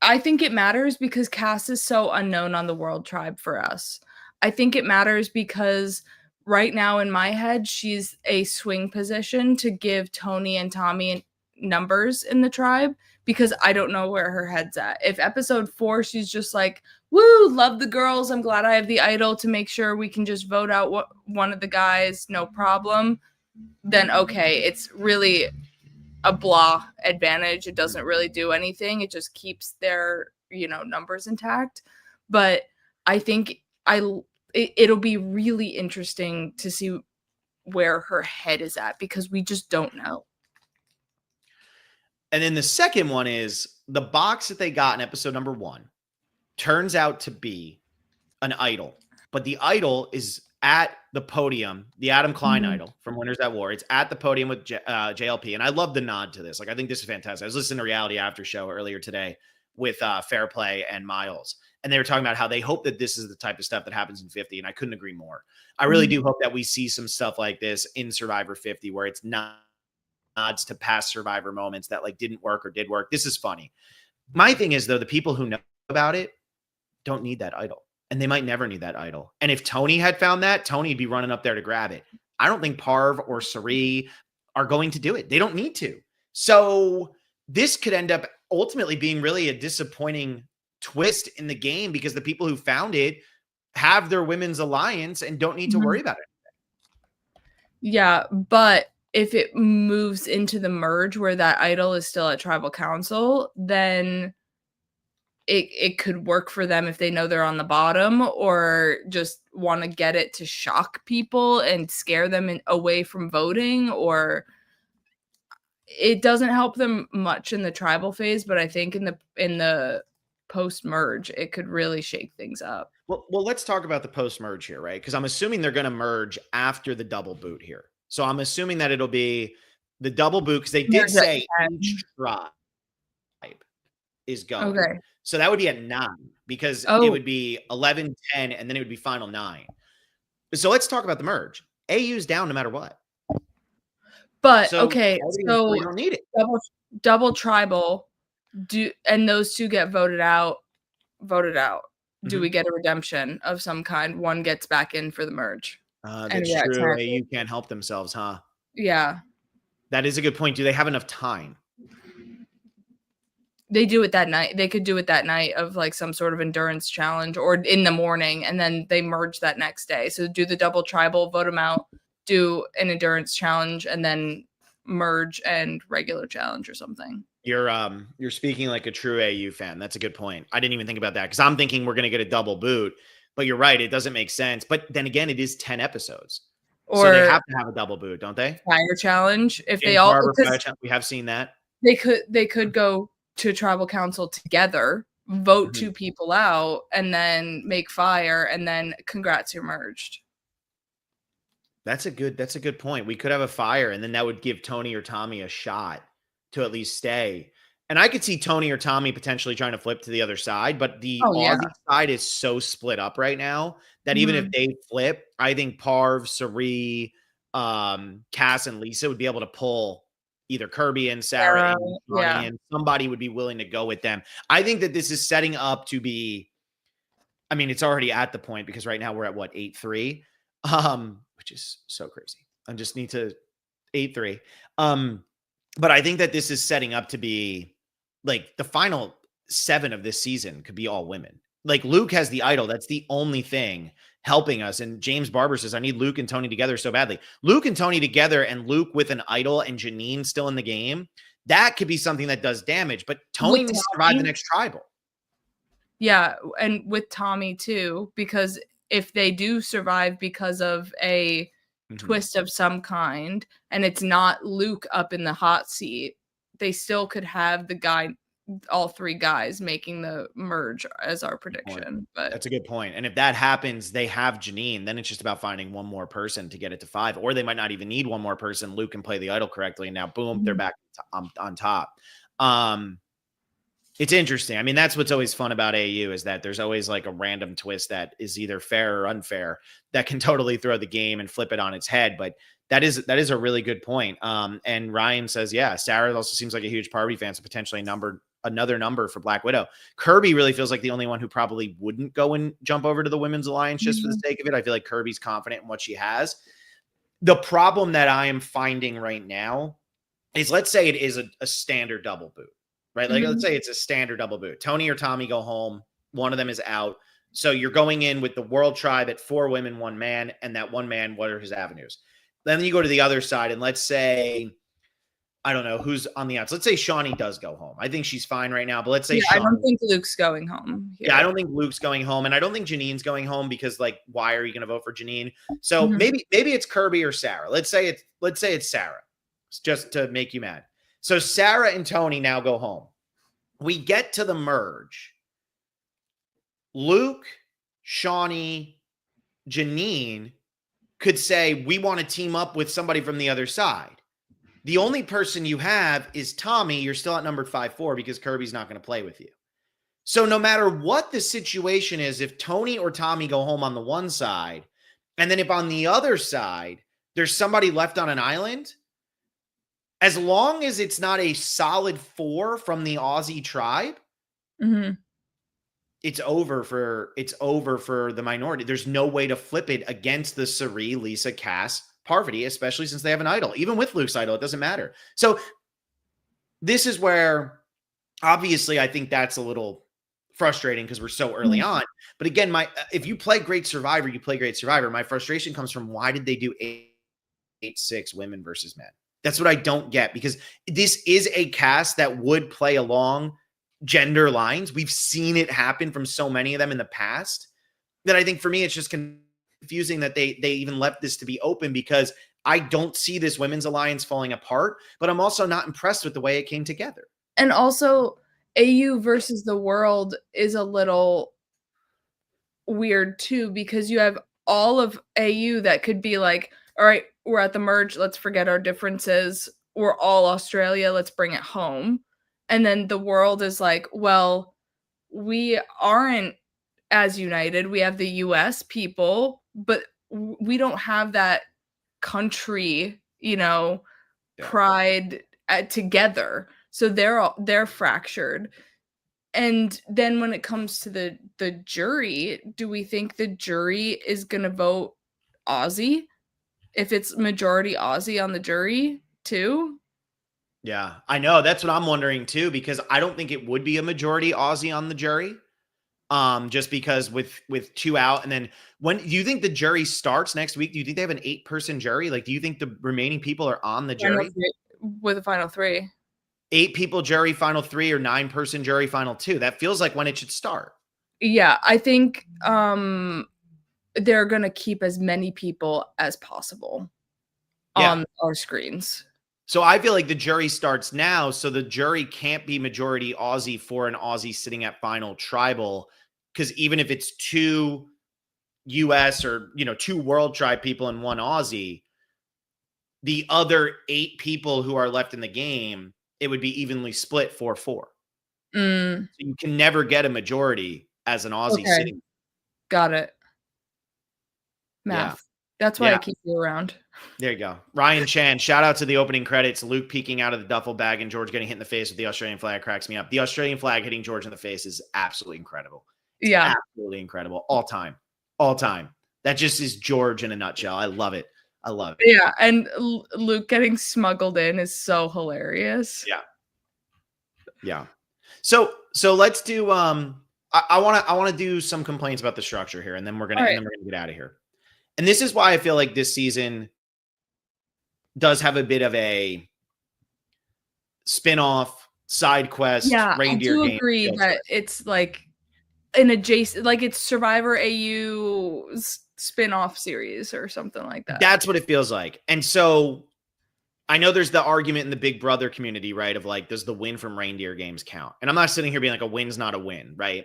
it matters because Cass is so unknown on the World Tribe for us. I think it matters because right now in my head, she's a swing position to give Tony and Tommy numbers in the tribe, because I don't know where her head's at. If episode 4, she's just like, woo, love the girls. I'm glad I have the idol to make sure we can just vote out one of the guys. No problem. Then okay, it's really a blah advantage. It doesn't really do anything. It just keeps their, numbers intact. But I think it'll be really interesting to see where her head is at, because we just don't know. And then the second one is the box that they got in episode number 1 turns out to be an idol, but the idol is at the podium, the Adam Klein idol from Winners at War. It's at the podium with JLP. And I love the nod to this. Like, I think this is fantastic. I was listening to Reality After Show earlier today with Fair Play and Miles. And they were talking about how they hope that this is the type of stuff that happens in 50. And I couldn't agree more. I really do hope that we see some stuff like this in Survivor 50, where it's not nods to past Survivor moments that like didn't work or did work. This is funny. My thing is, though, the people who know about it don't need that idol. And they might never need that idol. And if Tony had found that, Tony would be running up there to grab it. I don't think Parv or Sari are going to do it. They don't need to. So this could end up ultimately being really a disappointing twist in the game because the people who found it have their women's alliance and don't need to worry about it. Yeah, but if it moves into the merge where that idol is still at tribal council, then it could work for them if they know they're on the bottom or just want to get it to shock people and scare them away from voting, or it doesn't help them much in the tribal phase, but I think in the post merge it could really shake things up. Well, let's talk about the post merge here, right? Because I'm assuming they're going to merge after the double boot here. So I'm assuming that it'll be the double boot because they did Merge at say 10. each tribe is going. Okay. So that would be at 9 because it Oh, would be 11, 10, and then it would be final 9. So let's talk about the merge. AU's down no matter what. but So okay, so we don't need it. double tribal and those two get voted out. Do we get a redemption of some kind? One gets back in for the merge. That's true. AU can't help themselves, huh? Yeah. That is a good point. Do they have enough time? They do it that night. They could do it that night of like some sort of endurance challenge or in the morning, and then they merge that next day. So do the double tribal, vote them out, do an endurance challenge, and then merge and regular challenge or something. You're speaking like a true AU fan. That's a good point. I didn't even think about that because I'm thinking we're going to get a double boot, but you're right. It doesn't make sense. But then again, it is 10 episodes. Or so they have to have a double boot, don't they? Fire challenge. If James they all, Barber, we have seen that. They could go to tribal council together, vote two people out, and then make fire, and then congrats, you're merged. That's a good point. We could have a fire, and then that would give Tony or Tommy a shot to at least stay. And I could see Tony or Tommy potentially trying to flip to the other side, but the Aussie side is so split up right now that even if they flip, I think Parv, Sari, Cass, and Lisa would be able to pull either Kirby and Sarah and Johnny, and somebody would be willing to go with them. I think that this is setting up to be, I mean, it's already at the point because right now we're at what, 8-3, which is so crazy. I just need to 8-3. But I think that this is setting up to be like the final 7 of this season could be all women. Like Luke has the idol. That's the only thing helping us. And James Barber says, I need Luke and Tony together so badly. Luke and Tony together and Luke with an idol and Janine still in the game. That could be something that does damage, but Tony needs to survive the next tribal. Yeah. And with Tommy too, because if they do survive because of a twist of some kind, and it's not Luke up in the hot seat, they still could have all 3 guys making the merge as our prediction. But that's a good point. And if that happens, they have Janine, then it's just about finding one more person to get it to 5, or they might not even need one more person. Luke can play the idol correctly, and now boom, they're back on top. It's interesting. I mean, that's what's always fun about AU is that there's always like a random twist that is either fair or unfair that can totally throw the game and flip it on its head. But that is a really good point. And Ryan says, yeah, Sarah also seems like a huge Parvati fan, so potentially another number for Black Widow. Kirby really feels like the only one who probably wouldn't go and jump over to the Women's Alliance just for the sake of it. I feel like Kirby's confident in what she has. The problem that I am finding right now is, let's say it is a standard double boot. Right? Like, let's say it's a standard double boot. Tony or Tommy go home. One of them is out. So you're going in with the World Tribe at 4 women, 1 man, and that 1 man, what are his avenues? Then you go to the other side, and let's say, I don't know who's on the outs. Let's say Shawnee does go home. I think she's fine right now, but let's say I don't think Luke's going home here. Yeah, I don't think Luke's going home, and I don't think Janine's going home because, like, why are you going to vote for Janine? So maybe it's Kirby or Sarah. Let's say it's Sarah, just to make you mad. So Sarah and Tony now go home. We get to the merge. Luke, Shawnee, Janine could say, we want to team up with somebody from the other side. The only person you have is Tommy. You're still at number 5-4 because Kirby's not going to play with you. So no matter what the situation is, if Tony or Tommy go home on the one side, and then if on the other side, there's somebody left on an island, as long as it's not a solid 4 from the Aussie tribe, it's over for the minority. There's no way to flip it against the Sari, Lisa, Cass, Parvati, especially since they have an idol. Even with Luke's idol, it doesn't matter. So this is where Obviously, I think that's a little frustrating because we're so early on. But again, if you play great Survivor, you play great Survivor. My frustration comes from why did they do 8-6 women versus men? That's what I don't get, because this is a cast that would play along gender lines. We've seen it happen from so many of them in the past that I think for me, it's just confusing that they even left this to be open, because I don't see this women's alliance falling apart, but I'm also not impressed with the way it came together. And also, AU versus the world is a little weird too, because you have all of AU that could be like, all right, we're at the merge, let's forget our differences. We're all Australia, let's bring it home. And then the world is like, well, we aren't as united. We have the US people, but we don't have that country, pride together. So they're fractured. And then when it comes to the jury, do we think the jury is going to vote Aussie if it's majority Aussie on the jury too? Yeah, I know. That's what I'm wondering too, because I don't think it would be a majority Aussie on the jury. Just because with 2 out, and then when do you think the jury starts next week? Do you think they have an 8-person jury? Like, do you think the remaining people are on the jury? With a final 3. 8-people jury, final 3, or 9-person jury, final 2. That feels like when it should start. Yeah, I think they're gonna keep as many people as possible on our screens. So I feel like the jury starts now, so the jury can't be majority Aussie for an Aussie sitting at final tribal, because even if it's 2 US or 2 world tribe people and 1 Aussie, the other 8 people who are left in the game, it would be evenly split 4-4. So you can never get a majority as an Aussie sitting. Got it. Math. Yeah. That's why I keep you around. There you go. Ryan Chan, shout out to the opening credits. Luke peeking out of the duffel bag and George getting hit in the face with the Australian flag cracks me up. The Australian flag hitting George in the face is absolutely incredible. Yeah. Absolutely incredible. All time. All time. That just is George in a nutshell. I love it. I love it. Yeah. And Luke getting smuggled in is so hilarious. Yeah. Yeah. So let's do I want to do some complaints about the structure here, and then we're gonna get out of here. And this is why I feel like this season does have a bit of a spin-off, side quest, reindeer game. I do agree that it's like an adjacent, like it's Survivor AU's spin-off series or something like that. That's what it feels like. And so I know there's the argument in the Big Brother community, right, of like, does the win from reindeer games count? And I'm not sitting here being like, a win's not a win, right?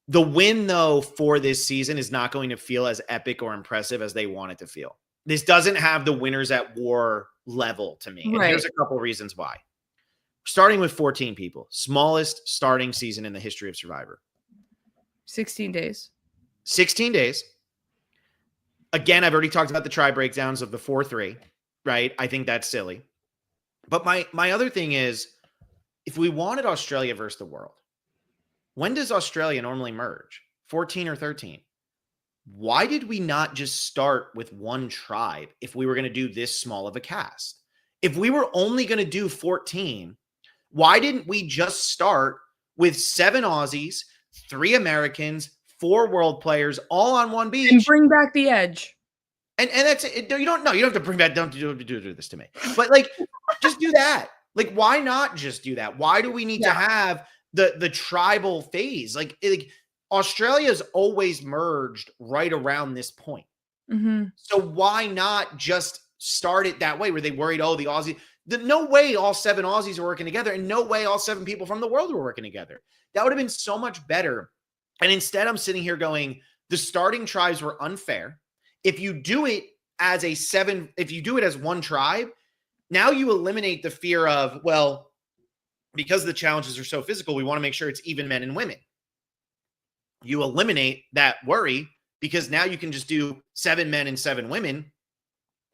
The win, though, for this season is not going to feel as epic or impressive as they want it to feel. This doesn't have the winners at war level to me. And here's a couple of reasons why. Starting with 14 people, smallest starting season in the history of Survivor. 16 days. 16 days. Again, I've already talked about the try breakdowns of the 4-3, right? I think that's silly. But my other thing is, if we wanted Australia versus the world, when does Australia normally merge? 14 or 13? Why did we not just start with 1 tribe if we were going to do this small of a cast? If we were only going to do 14, why didn't we just start with 7 Aussies, 3 Americans, 4 world players, all on one beach? And bring back the edge. And that's it. You don't have to bring back, don't do this to me. But like, just do that. Like, why not just do that? Why do we need to have the tribal phase? Like Australia's always merged right around this point. Mm-hmm. So why not just start it that way, where they worried, oh, the Aussie, no way all 7 Aussies are working together, and no way all 7 people from the world were working together. That would have been so much better. And instead, I'm sitting here going, the starting tribes were unfair. If you do it as if you do it as 1 tribe, now you eliminate the fear of, well, because the challenges are so physical, we want to make sure it's even men and women. You eliminate that worry because now you can just do 7 men and 7 women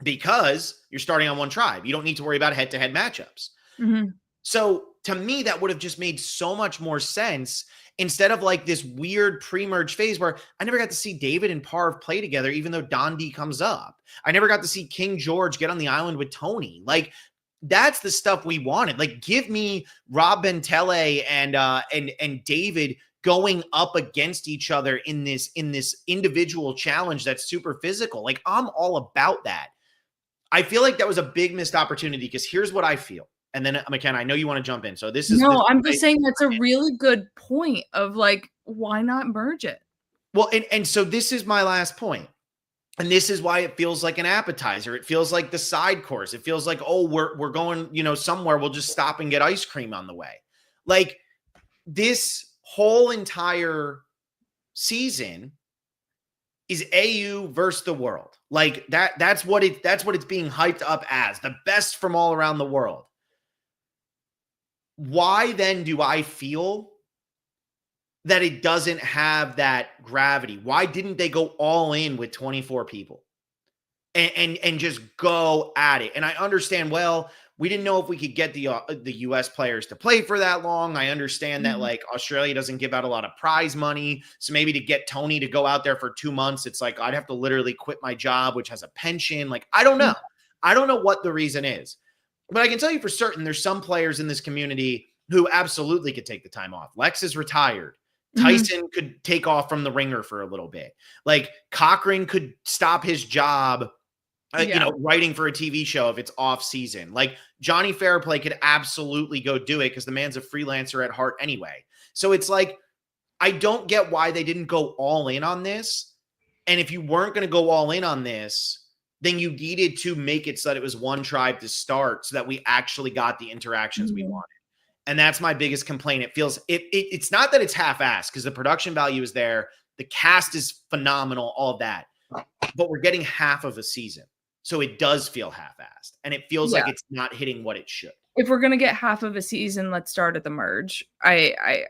because you're starting on 1 tribe. You don't need to worry about head-to-head matchups. Mm-hmm. So to me, that would have just made so much more sense, instead of like this weird pre-merge phase where I never got to see David and Parv play together, even though Dondi comes up. I never got to see King George get on the island with Tony. Like, That's the stuff we wanted. Like, give me Rob Bentele and David going up against each other in this individual challenge that's super physical. Like, I'm all about that. I feel like that was a big missed opportunity because here's what I feel. And then McKenna, I know you want to jump in. So I'm just saying that's a really good point of like, why not merge it? Well, and so this is my last point. And this is why it feels like an appetizer. It feels like the side course. It feels like, oh, we're going, somewhere. We'll just stop and get ice cream on the way. Like, this whole entire season is AU versus the world. Like, that's what it's being hyped up as, the best from all around the world. Why then do I feel that it doesn't have that gravity? Why didn't they go all in with 24 people and just go at it? And I understand, well, we didn't know if we could get the US players to play for that long. I understand that like Australia doesn't give out a lot of prize money. So maybe to get Tony to go out there for 2 months, it's like I'd have to literally quit my job, which has a pension. Like, I don't know. I don't know what the reason is. But I can tell you for certain, there's some players in this community who absolutely could take the time off. Lex is retired. Tyson could take off from the ringer for a little bit. Like, Cochran could stop his job, writing for a TV show if it's off season. Like, Johnny Fairplay could absolutely go do it because the man's a freelancer at heart anyway. So it's like, I don't get why they didn't go all in on this. And if you weren't going to go all in on this, then you needed to make it so that it was one tribe to start so that we actually got the interactions we wanted. And that's my biggest complaint. It feels it's not that it's half-assed because the production value is there. The cast is phenomenal, all of that. But we're getting half of a season. So it does feel half-assed. And it feels like it's not hitting what it should. If we're going to get half of a season, let's start at the merge. I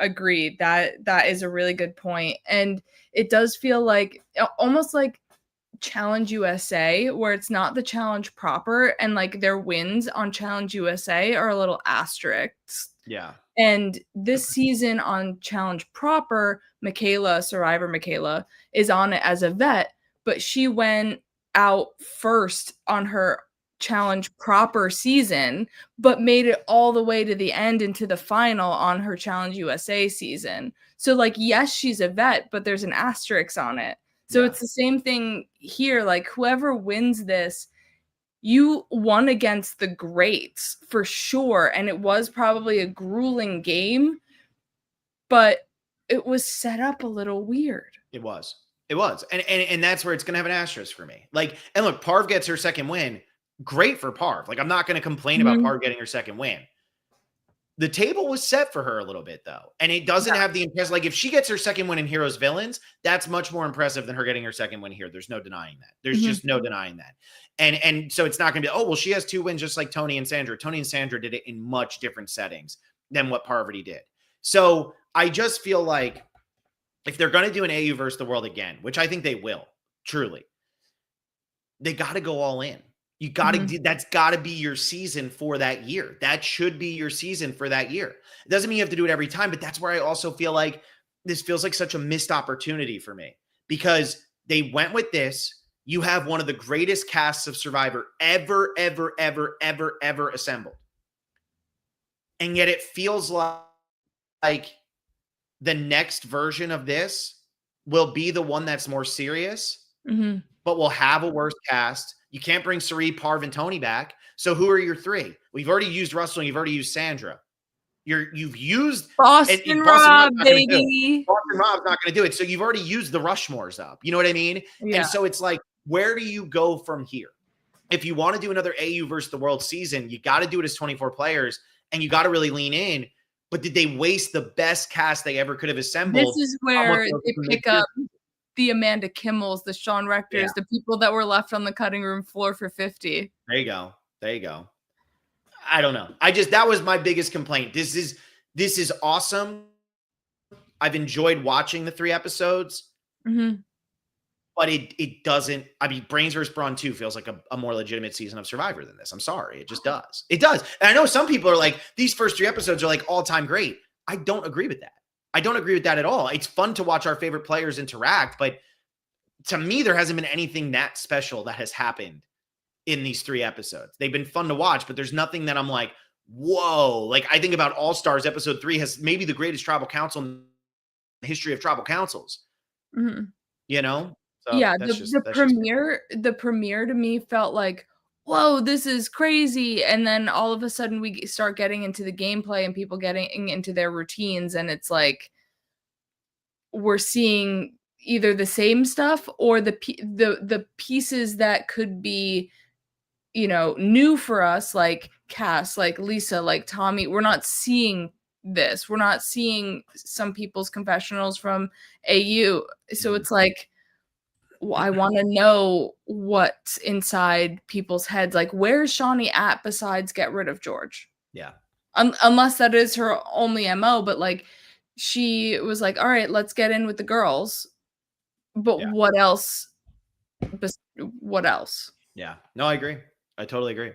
agree. That is a really good point. And it does feel like almost like Challenge USA, where it's not the challenge proper, and like their wins on Challenge USA are a little asterisks. Yeah. And this season on Challenge proper, Survivor Michaela, is on it as a vet, but she went out first on her Challenge proper season, but made it all the way to the end into the final on her Challenge USA season. So like, yes, she's a vet, but there's an asterisk on it. So it's the same thing here. Like, whoever wins this, you won against the greats for sure. And it was probably a grueling game, but it was set up a little weird. It was. And that's where it's going to have an asterisk for me. Like, and look, Parv gets her second win. Great for Parv. Like, I'm not going to complain about Parv getting her second win. The table was set for her a little bit, though. And it doesn't have the impressive, like, if she gets her second win in Heroes Villains, that's much more impressive than her getting her second win here. There's no denying that. There's just no denying that. And so it's not going to be, oh, well, she has 2 wins just like Tony and Sandra. Tony and Sandra did it in much different settings than what Parvati did. So I just feel like if they're going to do an AU versus the world again, which I think they will, truly, they got to go all in. You got to, that's got to be your season for that year. That should be your season for that year. It doesn't mean you have to do it every time, but that's where I also feel like this feels like such a missed opportunity for me because they went with this. You have one of the greatest casts of Survivor ever assembled. And yet it feels like the next version of this will be the one that's more serious, but will have a worse cast. You can't bring Sari, Parv, and Tony back. So who are your 3? We've already used Russell and you've already used Sandra. You've used Boston Rob, baby. Boston Rob's not going to do it. So you've already used the Rushmores up. You know what I mean? Yeah. And so it's like, where do you go from here? If you want to do another AU versus the world season, you got to do it as 24 players and you got to really lean in. But did they waste the best cast they ever could have assembled? This is where they pick up the Amanda Kimmels, the Sean Rectors, the people that were left on the cutting room floor for 50. There you go. I don't know. That was my biggest complaint. This is awesome. I've enjoyed watching the 3 episodes, but it doesn't. I mean, Brains vs. Brawn 2 feels like a more legitimate season of Survivor than this. I'm sorry. It just does. It does. And I know some people are like, these first 3 episodes are like all-time great. I don't agree with that. I don't agree with that at all. It's fun to watch our favorite players interact, but to me, there hasn't been anything that special that has happened in these 3 episodes. They've been fun to watch, but there's nothing that I'm like, whoa. Like, I think about All Stars episode 3 has maybe the greatest tribal council in the history of tribal councils. Mhm. You know? So Yeah, that's just the premiere to me felt like, "Whoa, this is crazy," and then all of a sudden we start getting into the gameplay and people getting into their routines, and it's like we're seeing either the same stuff or the pieces that could be, new for us, like Cass, like Lisa, like Tommy. We're not seeing this. We're not seeing some people's confessionals from AU. So it's like, I want to know what's inside people's heads. Like, where's Shawnee at besides get rid of George? Yeah. Unless that is her only MO, but like she was like, all right, let's get in with the girls. But Yeah. what else? What else? Yeah. No, I agree. I totally agree.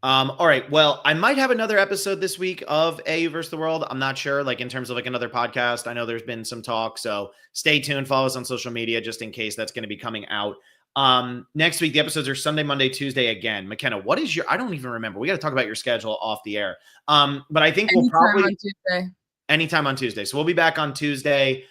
All right. Well, I might have another episode this week of AU versus the World. I'm not sure, like in terms of like another podcast. I know there's been some talk, so stay tuned. Follow us on social media just in case that's going to be coming out. Next week, the episodes are Sunday, Monday, Tuesday again. McKenna, what is I don't even remember. We got to talk about your schedule off the air. But I think we'll probably on Tuesday. Anytime on Tuesday. So we'll be back on Tuesday.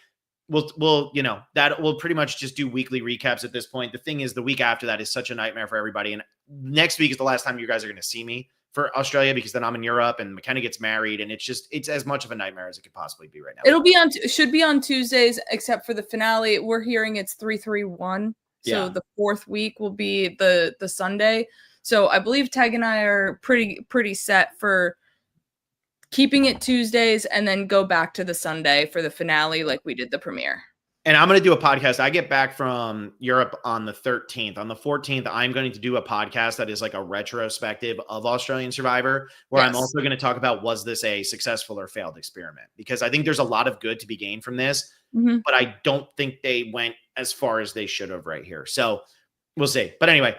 We'll that we'll pretty much just do weekly recaps at this point. The thing is, the week after that is such a nightmare for everybody. And next week is the last time you guys are going to see me for Australia, because then I'm in Europe and McKenna gets married, and it's as much of a nightmare as it could possibly be right now. Should be on Tuesdays, except for the finale. We're hearing it's 3-3-1. So the 4th week will be the Sunday. So I believe Tag and I are pretty set for keeping it Tuesdays and then go back to the Sunday for the finale like we did the premiere. And I'm going to do a podcast. I get back from Europe on the 13th. On the 14th, I'm going to do a podcast that is like a retrospective of Australian Survivor, where I'm also going to talk about, was this a successful or failed experiment? Because I think there's a lot of good to be gained from this, but I don't think they went as far as they should have right here. So we'll see. But anyway,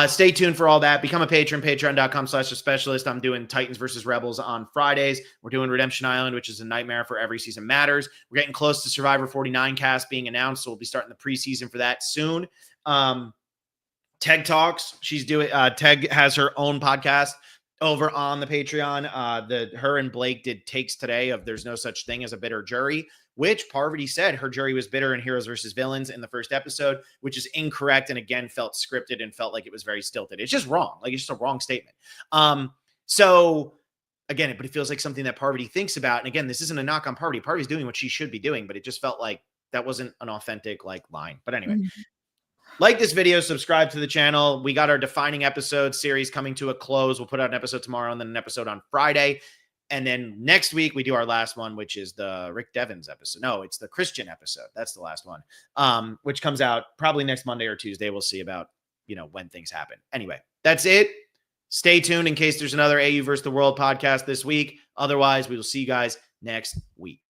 stay tuned for all that. Become a patron, patreon.com/thespecialist. I'm doing Titans versus Rebels on Fridays. We're doing Redemption Island, which is a nightmare for Every Season Matters. We're getting close to Survivor 49 cast being announced, so we'll be starting the preseason for that soon. Teg Talks. Teg has her own podcast over on the Patreon. Her and Blake did takes today of There's No Such Thing as a Bitter Jury, which Parvati said her jury was bitter in Heroes versus Villains in the first episode, which is incorrect and again felt scripted and felt like it was very stilted. It's just wrong. Like, it's just a wrong statement. So again, but it feels like something that Parvati thinks about. And again, this isn't a knock on Parvati. Parvati's doing what she should be doing, but it just felt like that wasn't an authentic line. But anyway, like this video, subscribe to the channel. We got our defining episode series coming to a close. We'll put out an episode tomorrow and then an episode on Friday. And then next week we do our last one, which is the Rick Devens episode. No, it's the Christian episode. That's the last one, which comes out probably next Monday or Tuesday. We'll see about, when things happen. Anyway, that's it. Stay tuned in case there's another AU versus the World podcast this week. Otherwise, we will see you guys next week.